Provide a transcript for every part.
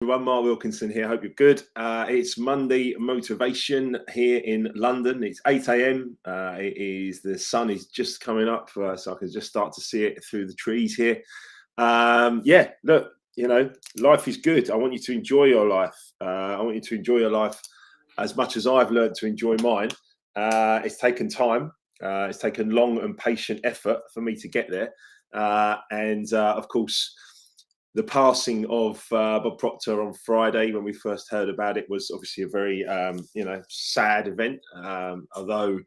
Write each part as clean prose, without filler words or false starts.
Everyone, Mark Wilkinson here. Hope you're good. It's Monday motivation here in London. It's 8 a.m. The sun is just coming up, so I can just start to see it through the trees here. Yeah, look, life is good. I want you to enjoy your life. I want you to enjoy your life as much as I've learned to enjoy mine. It's taken time. It's taken long and patient effort for me to get there. Of course, the passing of Bob Proctor on Friday, when we first heard about it, was obviously a very, sad event. Although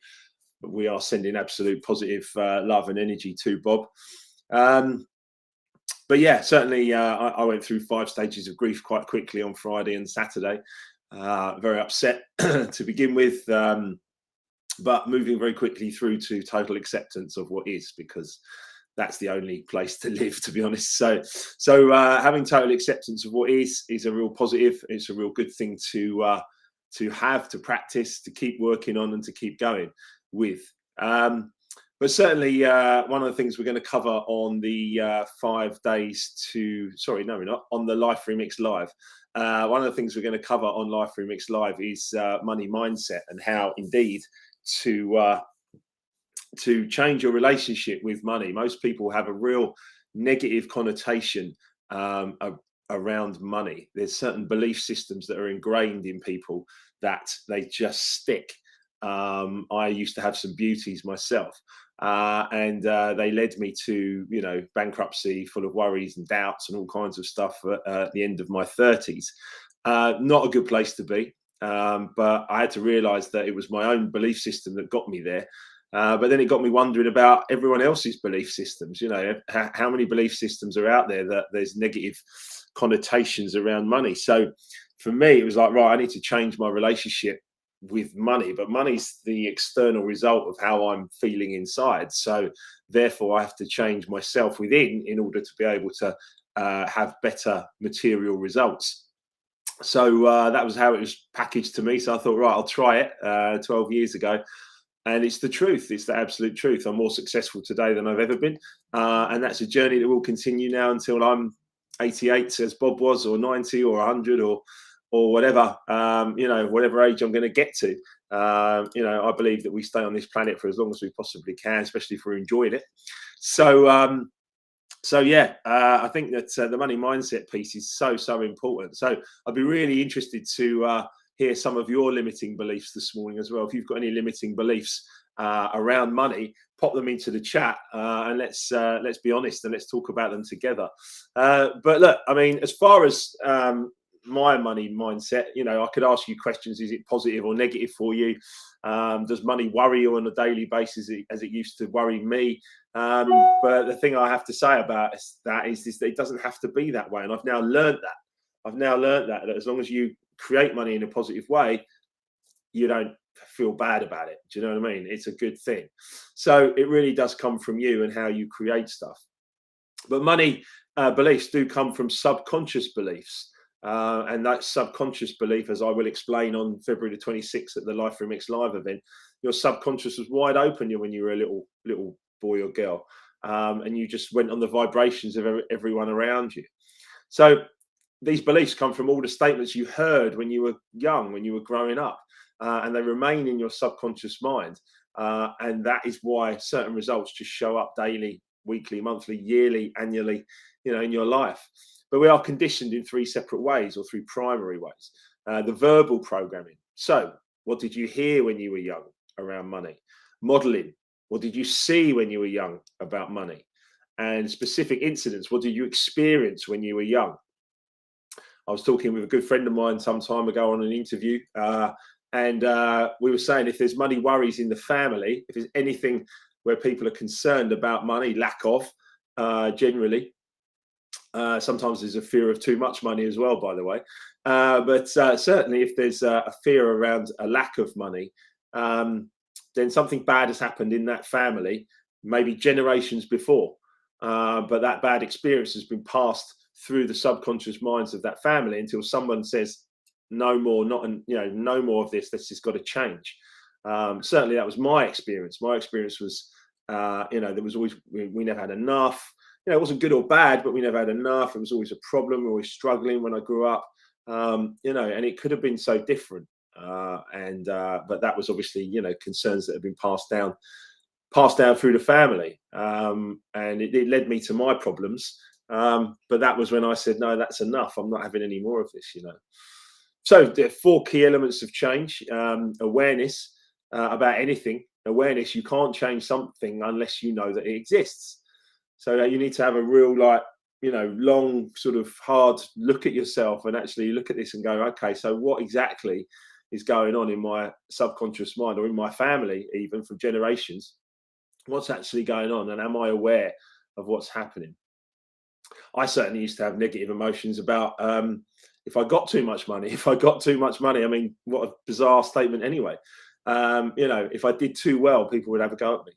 we are sending absolute positive love and energy to Bob. But yeah, certainly I went through 5 stages of grief quite quickly on Friday and Saturday. Very upset to begin with, but moving very quickly through to total acceptance of what is, because that's the only place to live, to be honest. So having total acceptance of what is a real positive. It's a real good thing to have, to practice, to keep working on, and to keep going with. But certainly, one of the things we're going to cover on the 5 days to, sorry, no, we're not, on the Life Remix Live. One of the things we're going to cover on Life Remix Live is money mindset, and how indeed to change your relationship with money. Most people have a real negative connotation around money. There's certain belief systems that are ingrained in people that they just stick. I used to have some beauties myself, and they led me to, bankruptcy, full of worries and doubts and all kinds of stuff at the end of my 30s. Not a good place to be, but I had to realize that it was my own belief system that got me there. But then it got me wondering about everyone else's belief systems. How many belief systems are out there that there's negative connotations around money? So for me, it was like, right, I need to change my relationship with money. But money's the external result of how I'm feeling inside. So therefore, I have to change myself within in order to be able to have better material results. So that was how it was packaged to me. So I thought, right, I'll try it 12 years ago. And it's the truth. It's the absolute truth. I'm more successful today than I've ever been. And that's a journey that will continue now until I'm 88, as Bob was, or 90 or 100 or whatever, whatever age I'm going to get to. I believe that we stay on this planet for as long as we possibly can, especially if we're enjoying it. So I think that the money mindset piece is so important. So I'd be really interested to hear some of your limiting beliefs this morning as well. If you've got any limiting beliefs around money, pop them into the chat, and let's be honest and let's talk about them together. But look, I mean, as far as my money mindset, I could ask you questions. Is it positive or negative for you? Does money worry you on a daily basis as it used to worry me? But the thing I have to say about that is that it doesn't have to be that way. And I've now learned that as long as you create money in a positive way, you don't feel bad about it. Do you know what I mean? It's a good thing. So it really does come from you and how you create stuff. But money beliefs do come from subconscious beliefs. And that subconscious belief, as I will explain on February the 26th at the Life Remix Live event, your subconscious was wide open when you were a little boy or girl, and you just went on the vibrations of everyone around you. So these beliefs come from all the statements you heard when you were young, when you were growing up, and they remain in your subconscious mind. And that is why certain results just show up daily, weekly, monthly, yearly, annually, in your life. But we are conditioned in 3 separate ways, or 3 primary ways. The verbal programming. So what did you hear when you were young around money? Modeling. What did you see when you were young about money? And specific incidents. What did you experience when you were young? I was talking with a good friend of mine some time ago on an interview, and we were saying, if there's money worries in the family, if there's anything where people are concerned about money, lack of, generally, sometimes there's a fear of too much money as well, by the way. But certainly if there's a fear around a lack of money, then something bad has happened in that family, maybe generations before. But that bad experience has been passed through the subconscious minds of that family until someone says, no more, no more of this. This has got to change. Certainly that was my experience. My experience was, there was always, we never had enough. It wasn't good or bad, but we never had enough. It was always a problem. We were always struggling when I grew up. You know, and it could have been so different. But that was obviously, you know, concerns that have been passed down through the family, and it led me to my problems. But that was when I said, no, that's enough. I'm not having any more of this, you know. So there are four key elements of change: awareness about anything. Awareness, you can't change something unless you know that it exists. So you need to have a real, like, you know, long sort of hard look at yourself and actually look at this and go, okay, so what exactly is going on in my subconscious mind or in my family, even from generations? What's actually going on, and am I aware of what's happening? I certainly used to have negative emotions about if I got too much money. If I got too much money, I mean, what a bizarre statement anyway. You know, if I did too well, people would have a go at me.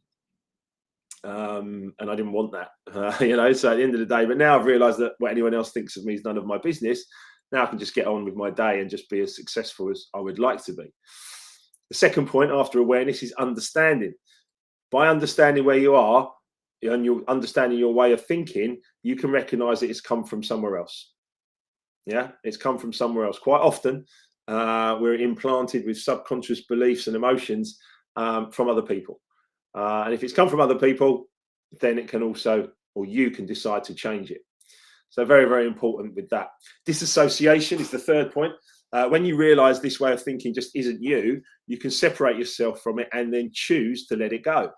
And I didn't want that, you know. So at the end of the day, but now I've realised that what anyone else thinks of me is none of my business. Now I can just get on with my day and just be as successful as I would like to be. The second point after awareness is understanding. By understanding where you are and you're understanding your way of thinking, you can recognize that it's come from somewhere else. Yeah, it's come from somewhere else. Quite often, we're implanted with subconscious beliefs and emotions from other people. And if it's come from other people, then it can also, or you can decide to change it. So very, very important with that. Disassociation is the third point. When you realize this way of thinking just isn't you, you can separate yourself from it and then choose to let it go.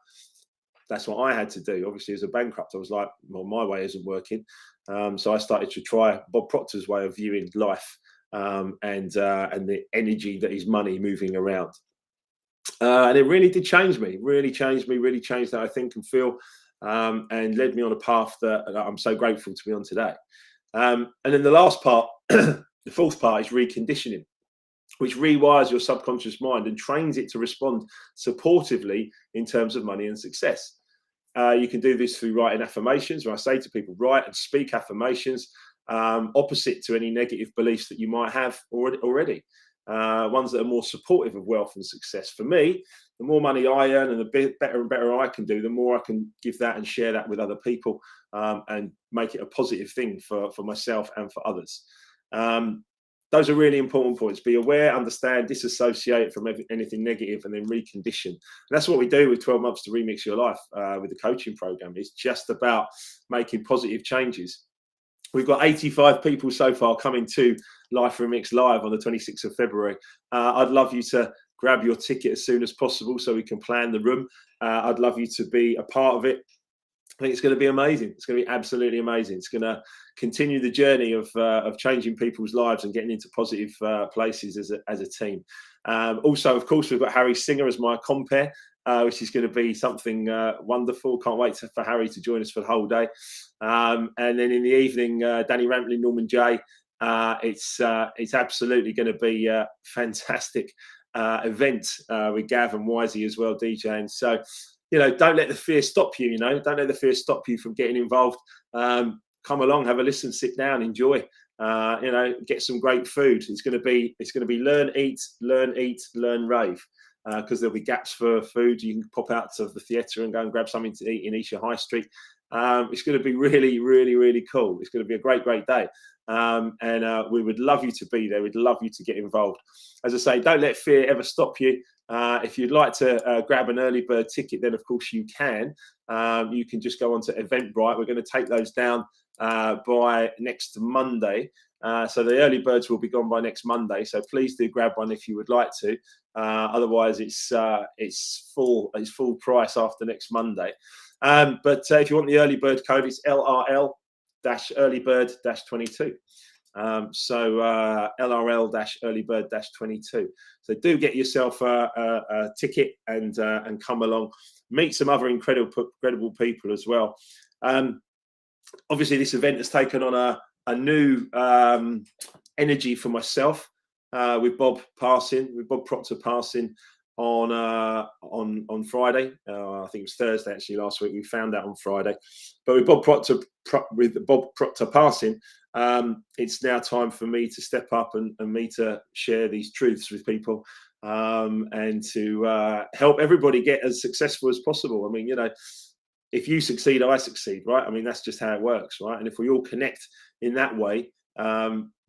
That's what I had to do. Obviously, as a bankrupt, I was like, well, my way isn't working. So I started to try Bob Proctor's way of viewing life, and the energy that is money moving around. And it really did change me, really changed me, really changed how I think and feel, and led me on a path that I'm so grateful to be on today. And then the last part, the fourth part, is reconditioning, which rewires your subconscious mind and trains it to respond supportively in terms of money and success. You can do this through writing affirmations, where I say to people, write and speak affirmations opposite to any negative beliefs that you might have already. Ones that are more supportive of wealth and success. For me, the more money I earn and the better and better I can do, the more I can give that and share that with other people, and make it a positive thing for myself and for others. Those are really important points. Be aware, understand, disassociate from anything negative, and then recondition. And that's what we do with 12 months to remix your life with the coaching program. It's just about making positive changes. We've got 85 people so far coming to Life Remix Live on the 26th of February. I'd love you to grab your ticket as soon as possible so we can plan the room. I'd love you to be a part of it. I think it's going to be amazing. It's going to be absolutely amazing. It's going to continue the journey of changing people's lives and getting into positive places as a team. Also, of course, we've got Harry Singer as my compere, which is going to be something wonderful. Can't wait for Harry to join us for the whole day. And then in the evening, Danny Rampling, Norman J. It's absolutely going to be a fantastic event with Gav and Wisey as well, DJing. So, you know, don't let the fear stop you. You know, don't let the fear stop you from getting involved. Come along, have a listen, sit down, enjoy. You know, get some great food. It's going to be learn, eat, learn, rave. Because there'll be gaps for food. You can pop out to the theatre and go and grab something to eat in Esher High Street. It's going to be really, really, really cool. It's going to be a great, great day. And we would love you to be there. We'd love you to get involved. As I say, don't let fear ever stop you. If you'd like to grab an early bird ticket, then of course you can. You can just go onto Eventbrite. We're going to take those down by next Monday. So the early birds will be gone by next Monday. So please do grab one if you would like to. Otherwise, it's full price after next Monday. But if you want the early bird code, it's LRL-earlybird-22. So LRL-earlybird-22. So do get yourself a ticket and come along, meet some other incredible people as well. Obviously, this event has taken on a new energy for myself with Bob Proctor passing on Friday. I think it was Thursday actually last week. We found out on Friday, but with Bob Proctor passing, it's now time for me to step up and me to share these truths with people, and to help everybody get as successful as possible. I mean, you know, if you succeed, I succeed, right? I mean, that's just how it works, right? And if we all connect in that way,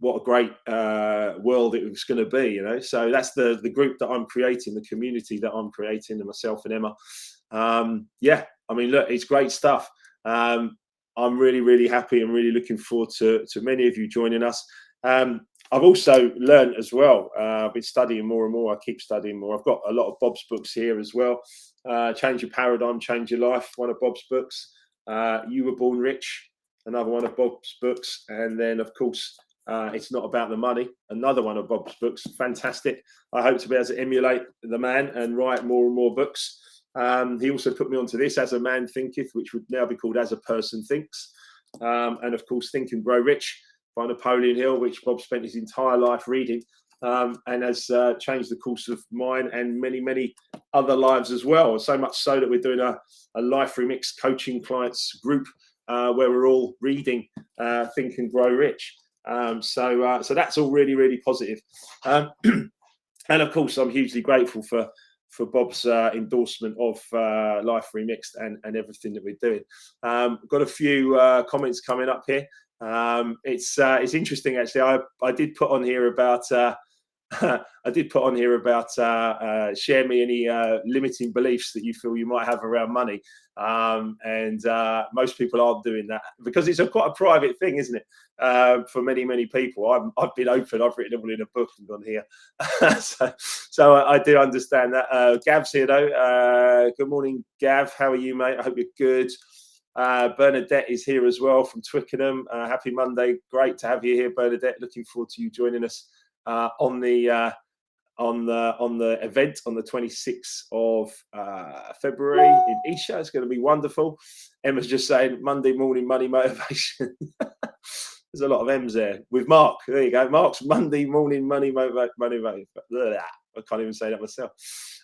what a great world it was going to be, you know. So that's the group that I'm creating, the community that I'm creating, and myself and Emma. Yeah, I mean, look, it's great stuff. I'm really, really happy and really looking forward to many of you joining us. I've also learned as well. I've been studying more and more. I keep studying more. I've got a lot of Bob's books here as well. Change Your Paradigm, Change Your Life, one of Bob's books. You Were Born Rich, another one of Bob's books. And then, of course, It's Not About the Money, another one of Bob's books. Fantastic. I hope to be able to emulate the man and write more and more books. He also put me onto this, As a Man Thinketh, which would now be called As a Person Thinks. And of course, Think and Grow Rich by Napoleon Hill, which Bob spent his entire life reading, and has changed the course of mine and many, many other lives as well. So much so that we're doing a Life Remix coaching clients group where we're all reading Think and Grow Rich. So that's all really, really positive. And of course, I'm hugely grateful for Bob's endorsement of Life Remixed and everything that we're doing. Got a few comments coming up here. It's interesting actually. I did put on here about share me any limiting beliefs that you feel you might have around money, and most people aren't doing that because it's quite a private thing, isn't it? For many people. I've been open. I've written it all in a book and gone here. so I do understand that. Gav's here though. Good morning, Gav. How are you, mate? I hope you're good. Bernadette is here as well from Twickenham. Happy Monday. Great to have you here, Bernadette. Looking forward to you joining us on the event on the 26th of February in Isha. It's going to be wonderful. Emma's just saying Monday morning money motivation. There's a lot of M's there with Mark. There you go. Mark's Monday morning money motivation. I can't even say that myself.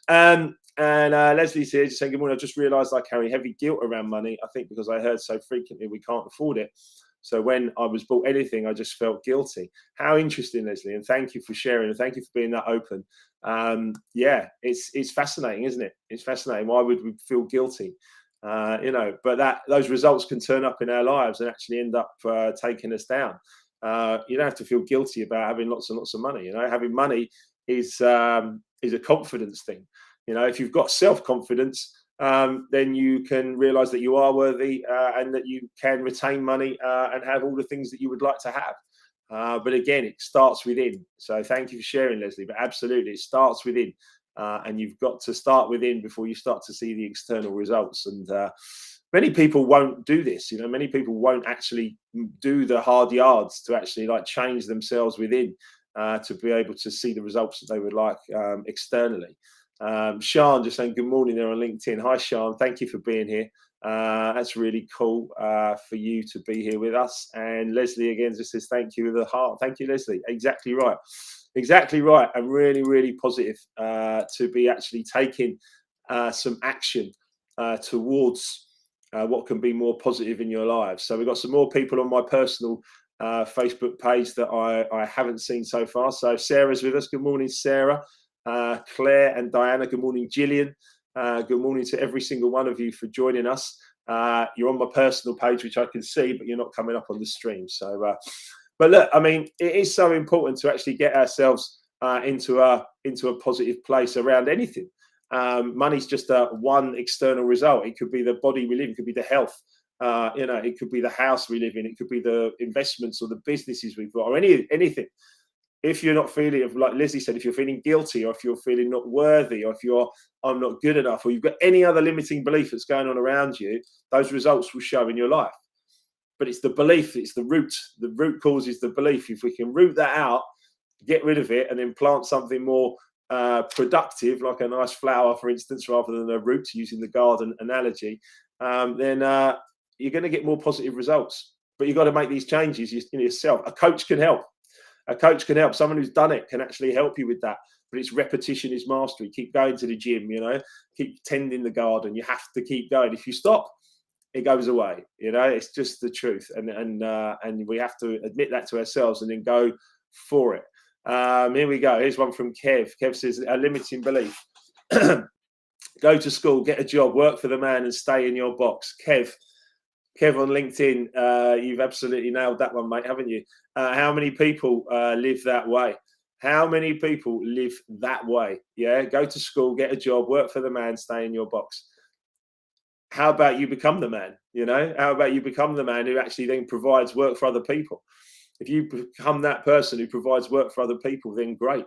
And Leslie's here just saying, good morning. I just realised I carry heavy guilt around money. I think because I heard so frequently we can't afford it. So when I was bought anything, I just felt guilty. How interesting, Leslie. And thank you for sharing. And thank you for being that open. Yeah, it's fascinating, isn't it? It's fascinating. Why would we feel guilty? But those results can turn up in our lives and actually end up taking us down. You don't have to feel guilty about having lots and lots of money. You know, having money is a confidence thing. You know, if you've got self-confidence, then you can realize that you are worthy and that you can retain money and have all the things that you would like to have. But again, it starts within. So thank you for sharing, Leslie. But absolutely, it starts within. And you've got to start within before you start to see the external results. And many people won't do this. You know, many people won't actually do the hard yards to actually change themselves within to be able to see the results that they would like externally. Sean just saying good morning there on LinkedIn. Hi, Sean. Thank you for being here. That's really cool for you to be here with us. And Leslie again just says thank you with a heart. Thank you, Leslie. Exactly right. Exactly right. And really, really positive to be actually taking some action towards what can be more positive in your lives. So we've got some more people on my personal Facebook page that I haven't seen so far. So Sarah's with us. Good morning, Sarah. Claire and Diana. Good morning, Gillian. Good morning to every single one of you for joining us. You're on my personal page, which I can see, but you're not coming up on the stream. So, but look, I mean, it is so important to actually get ourselves into a positive place around anything. Money's just one external result. It could be the body we live in, it could be the health. It could be the house we live in, it could be the investments or the businesses we've got, or anything. If you're not feeling, like Leslie said, if you're feeling guilty, or if you're feeling not worthy, or if I'm not good enough, or you've got any other limiting belief that's going on around you, those results will show in your life. But it's the belief, it's the root. The root cause is the belief. If we can root that out, get rid of it, and then plant something more productive, like a nice flower, for instance, rather than a root, using the garden analogy, then you're going to get more positive results. But you've got to make these changes yourself. A coach can help. A coach can help. Someone who's done it can actually help you with that. But it's repetition is mastery. Keep going to the gym, keep tending the garden. You have to keep going. If you stop, it goes away. It's just the truth. And we have to admit that to ourselves and then go for it. Here we go. Here's one from Kev. Kev says, a limiting belief. Go to school, get a job, work for the man and stay in your box. Kev, Kev on LinkedIn, you've absolutely nailed that one, mate, haven't you? How many people live that way? How many people live that way? Yeah, go to school, get a job, work for the man, stay in your box. How about you become the man? You know, how about you become the man who actually then provides work for other people? If you become that person who provides work for other people, then great.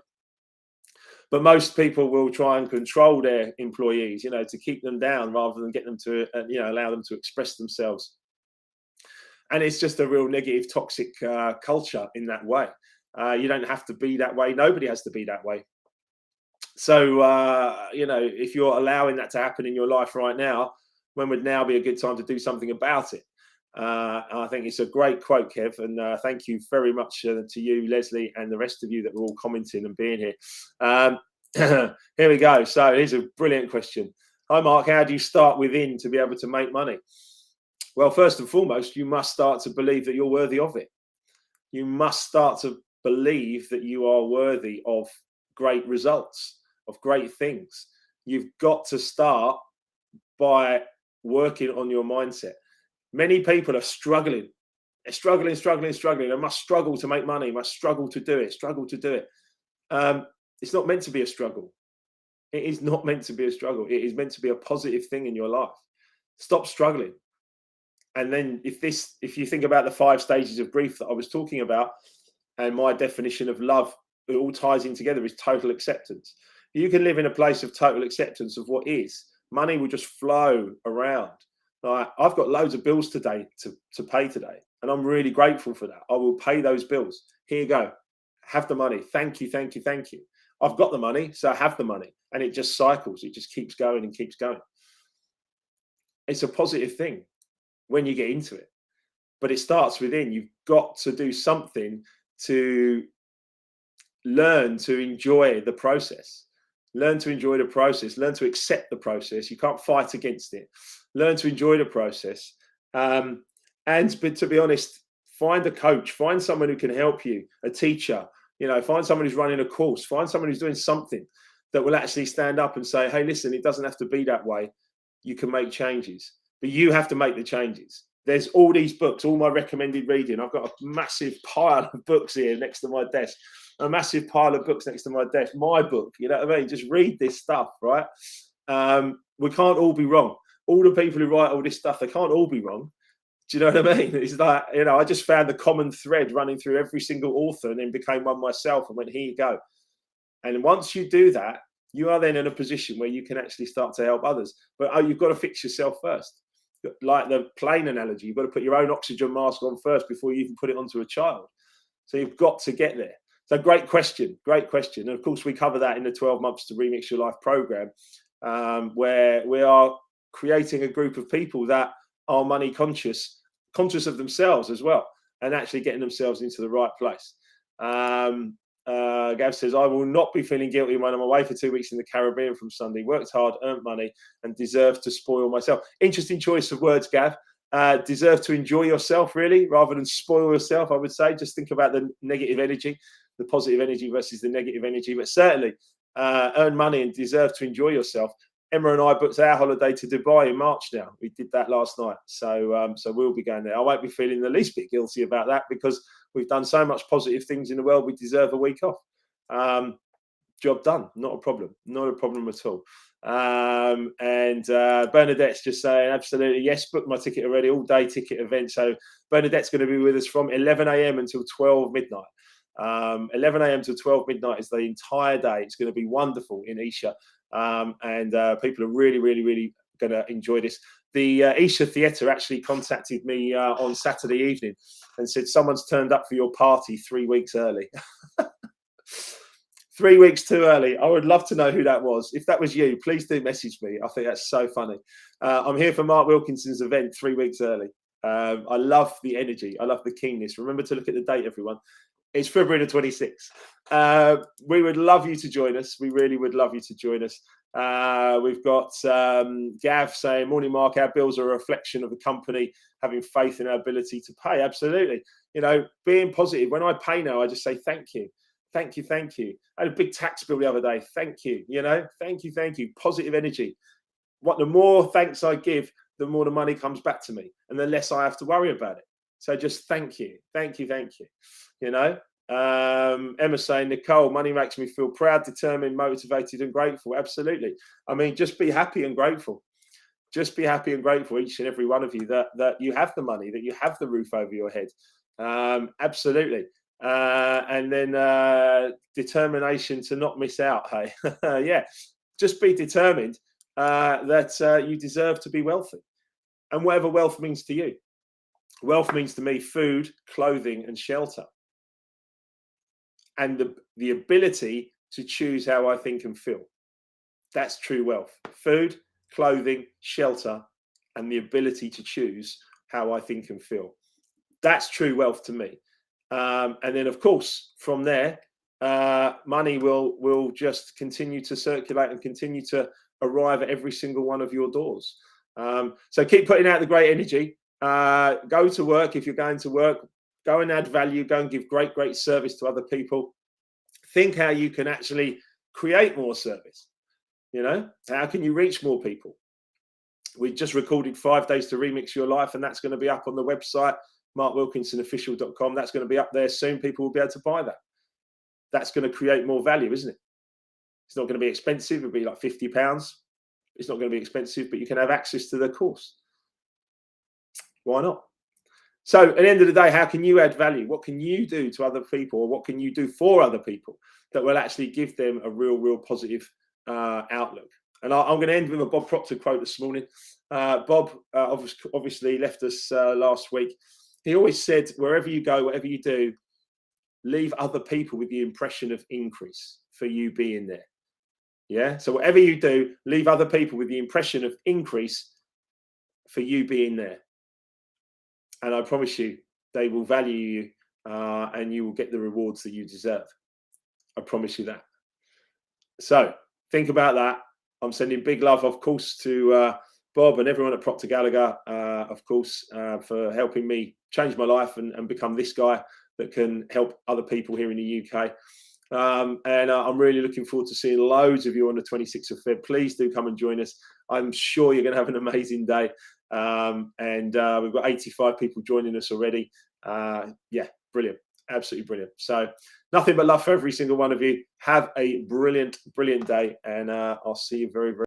But most people will try and control their employees, you know, to keep them down rather than get them to, you know, allow them to express themselves. And it's just a real negative, toxic culture in that way. You don't have to be that way. Nobody has to be that way. So, you know, if you're allowing that to happen in your life right now, when would now be a good time to do something about it? I think it's a great quote, Kev, and thank you very much to you, Leslie, and the rest of you that were all commenting and being here. Here we go. So here's a brilliant question. Hi, Mark. How do you start within to be able to make money? Well, first and foremost, you must start to believe that you're worthy of it. You must start to believe that you are worthy of great results, of great things. You've got to start by working on your mindset. Many people are struggling. They're struggling. They must struggle to make money, must struggle to do it, struggle to do it. It's not meant to be a struggle. It is not meant to be a struggle. It is meant to be a positive thing in your life. Stop struggling. And then if you think about the 5 stages of grief that I was talking about, and my definition of love, it all ties in together, is total acceptance. You can live in a place of total acceptance of what is. Money will just flow around. Like, I've got loads of bills today to pay today, and I'm really grateful for that. I will pay those bills. Here you go. Have the money. Thank you, thank you, thank you. I've got the money, so I have the money. And it just cycles. It just keeps going and keeps going. It's a positive thing when you get into it. But it starts within. You've got to do something to learn to enjoy the process. Learn to enjoy the process. Learn to accept the process. You can't fight against it. Learn to enjoy the process. But to be honest, find a coach. Find someone who can help you, a teacher. You know, find someone who's running a course. Find someone who's doing something that will actually stand up and say, hey, listen, it doesn't have to be that way. You can make changes. But you have to make the changes. There's all these books, all my recommended reading. I've got a massive pile of books here next to my desk. A massive pile of books next to my desk. My book, you know what I mean? Just read this stuff, right? We can't all be wrong. All the people who write all this stuff, they can't all be wrong. Do you know what I mean? It's like, you know, I just found the common thread running through every single author and then became one myself and went, here you go. And once you do that, you are then in a position where you can actually start to help others. But you've got to fix yourself first. Like the plane analogy, you've got to put your own oxygen mask on first before you even put it onto a child. So you've got to get there. So great question. And of course, we cover that in the 12 months to remix your life program, where we are creating a group of people that are money conscious of themselves as well, and actually getting themselves into the right place. Gav says, I will not be feeling guilty when I'm away for 2 weeks in the Caribbean from Sunday. Worked hard, earned money, and deserve to spoil myself. Interesting choice of words, Gav. Deserve to enjoy yourself, really, rather than spoil yourself, I would say. Just think about the negative energy, the positive energy versus the negative energy. But certainly, earn money and deserve to enjoy yourself. Emma and I booked our holiday to Dubai in March now. We did that last night. So we'll be going there. I won't be feeling the least bit guilty about that because we've done so much positive things in the world. We deserve a week off. Job done. Not a problem. Not a problem at all. Bernadette's just saying, absolutely, yes, booked my ticket already, all day ticket event. So Bernadette's going to be with us from 11 a.m. until 12 midnight. 11 a.m. to 12 midnight is the entire day. It's going to be wonderful in Isha. People are really, really, really going to enjoy this. The Isha Theatre actually contacted me on Saturday evening and said, someone's turned up for your party 3 weeks early. 3 weeks too early. I would love to know who that was. If that was you, please do message me. I think that's so funny. I'm here for Mark Wilkinson's event 3 weeks early. I love the energy. I love the keenness. Remember to look at the date, everyone. It's February the 26th. We would love you to join us. We really would love you to join us. We've got Gav saying, morning, Mark. Our bills are a reflection of the company having faith in our ability to pay. Absolutely. You know, being positive. When I pay now, I just say thank you. Thank you, thank you. I had a big tax bill the other day. Thank you. You know, thank you, thank you. Positive energy. The more thanks I give, the more the money comes back to me and the less I have to worry about it. So just thank you, thank you, thank you. You know, Emma saying, Nicole, money makes me feel proud, determined, motivated, and grateful. Absolutely. I mean, just be happy and grateful. Just be happy and grateful, each and every one of you, that you have the money, that you have the roof over your head. Absolutely. And then determination to not miss out. Hey, yeah, just be determined that you deserve to be wealthy, and whatever wealth means to you. Wealth means to me food, clothing, and shelter, and the ability to choose how I think and feel. That's true wealth. Food, clothing, shelter, and the ability to choose how I think and feel. That's true wealth to me. And then, of course, from there, money will just continue to circulate and continue to arrive at every single one of your doors. So keep putting out the great energy. Go to work if you're going to work. Go and add value. Go and give great service to other people. Think how you can actually create more service. You know, how can you reach more people? We just recorded 5 days to remix your life, and that's going to be up on the website, markwilkinsonofficial.com. That's going to be up there soon. People will be able to buy that. That's going to create more value, isn't it? It's not going to be expensive. It'll be like £50. It's not going to be expensive, but you can have access to the course. Why not? So at the end of the day, how can you add value? What can you do to other people, or what can you do for other people that will actually give them a real positive outlook? And I'm going to end with a Bob Proctor quote this morning. Bob obviously left us last week. He always said, wherever you go, whatever you do, leave other people with the impression of increase for you being there. Yeah. So whatever you do, leave other people with the impression of increase for you being there. And I promise you, they will value you and you will get the rewards that you deserve. I promise you that. So think about that. I'm sending big love, of course, to Bob and everyone at Proctor Gallagher, of course, for helping me change my life and become this guy that can help other people here in the UK. And I'm really looking forward to seeing loads of you on the 26th of Feb. Please do come and join us. I'm sure you're going to have an amazing day. And we've got 85 people joining us already. Yeah, brilliant. Absolutely brilliant. So nothing but love for every single one of you. Have a brilliant day. And I'll see you very